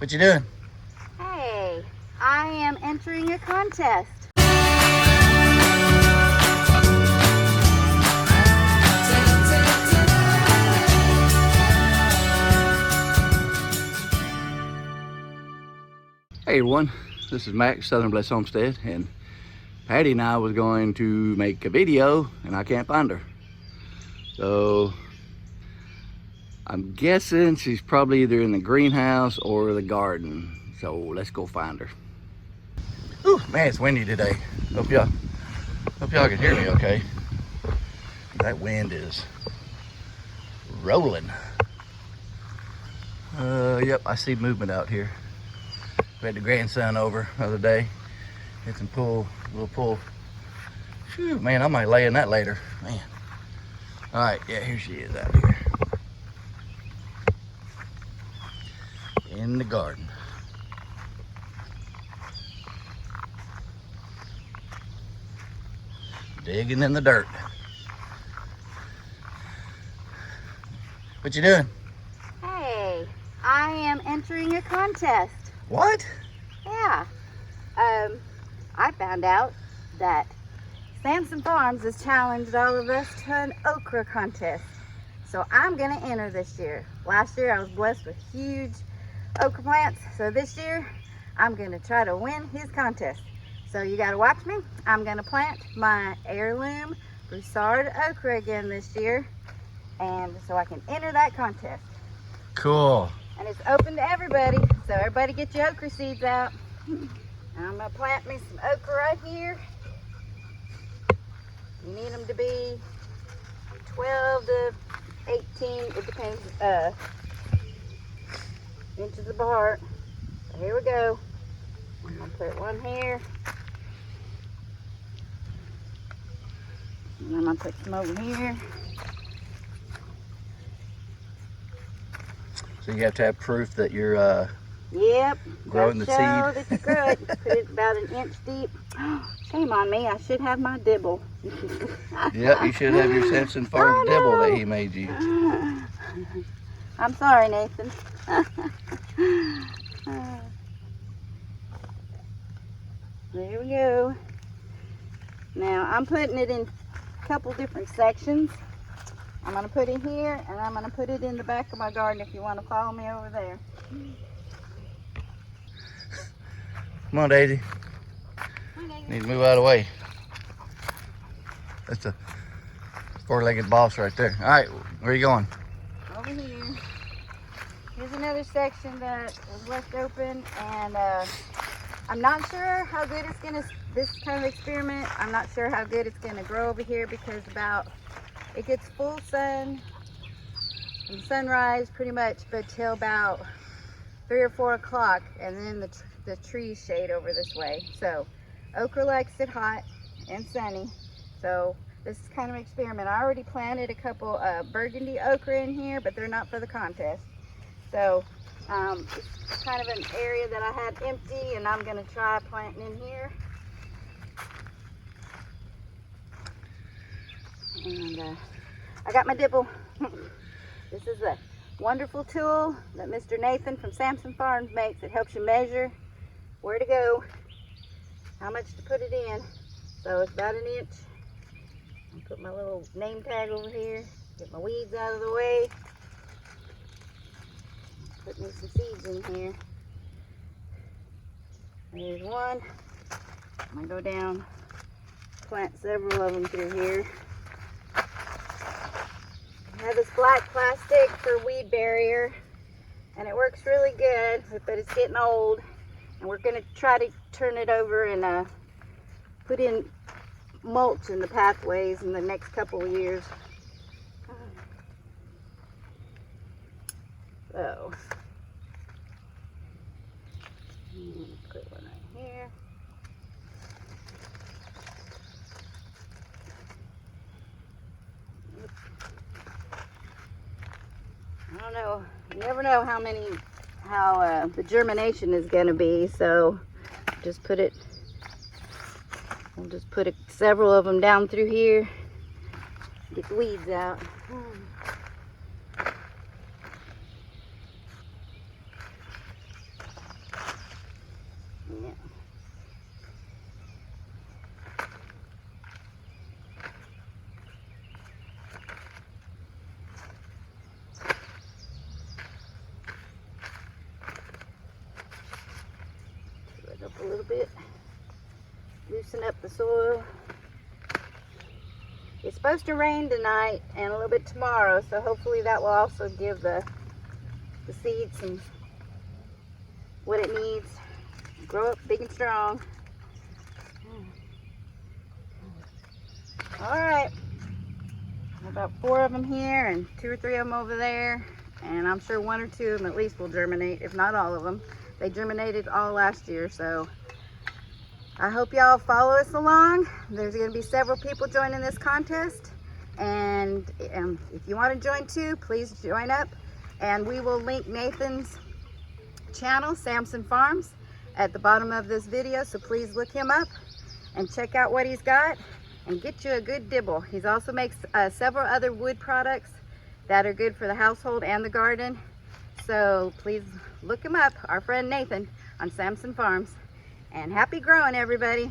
What you doing? Hey, I am entering a contest. Hey everyone, this is Max, Southern Bless Homestead, and Patti and I was going to make a video and I can't find her. So I'm guessing she's probably either in the greenhouse or the garden. So let's go find her. Ooh, man, it's windy today. Hope y'all can hear me okay. That wind is rolling. Yep, I see movement out here. We had the grandson over the other day. Did some little pull. Phew, man, I might lay in that later. Man. All right, yeah, here she is out here. In the garden. Digging in the dirt. What you doing? Hey, I am entering a contest. What? Yeah. I found out that Sampson Farms has challenged all of us to an okra contest. So I'm gonna enter this year. Last year I was blessed with huge okra plants. So this year I'm gonna try to win his contest. So you gotta watch me. I'm gonna plant my heirloom Broussard okra again this year. And so I can enter that contest. Cool. And it's open to everybody. So everybody get your okra seeds out. I'm gonna plant me some okra right here. You need them to be 12 to 18, it depends, inches apart. So here we go. I'm gonna put one here. And I'm gonna put some over here. So you have to have proof that you're Yep. growing the seed. That you grow it. Put it about an inch deep. Shame on me, I should have my dibble. Yep, you should have your Sampson Farms dibble that he made you. I'm sorry, Nathan. There we go. Now I'm putting it in a couple different sections. I'm going to put it here and I'm going to put it in the back of my garden if you want to follow me over there. Come on, Daisy. Need to move out of the way. That's a four-legged boss right there. All right, where are you going? Over here. Here's another section that was left open, and I'm not sure how good it's gonna, this kind of experiment, I'm not sure how good it's gonna grow over here because it gets full sun from sunrise pretty much, but till about 3 or 4 o'clock, and then the trees shade over this way. So okra likes it hot and sunny. So this is kind of an experiment. I already planted a couple burgundy okra in here, but they're not for the contest. So it's kind of an area that I had empty, and I'm gonna try planting in here. And I got my dibble. This is a wonderful tool that Mr. Nathan from Sampson Farms makes. It helps you measure where to go, how much to put it in. So it's about an inch. I'll put my little name tag over here, get my weeds out of the way. Put me some seeds in here. There's one. I'm gonna go down, plant several of them through here. I have this black plastic for weed barrier, and it works really good, but it's getting old. And we're gonna try to turn it over and put in mulch in the pathways in the next couple of years. So, put one right here. I don't know, you never know how the germination is going to be, so just put it, we'll just put several of them down through here, get the weeds out. little bit, loosen up the soil. It's supposed to rain tonight and a little bit tomorrow, so hopefully that will also give the seed some what it needs. Grow up big and strong. All right, about 4 of them here and 2 or 3 of them over there, and I'm sure 1 or 2 of them at least will germinate, if not all of them. They germinated all last year, so I hope y'all follow us along. There's going to be several people joining this contest, and if you want to join too, please join up, and we will link Nathan's channel, Sampson Farms, at the bottom of this video, so please look him up and check out what he's got and get you a good dibble. He also makes several other wood products that are good for the household and the garden, so please look him up, our friend Nathan, on Sampson Farms. And happy growing, everybody.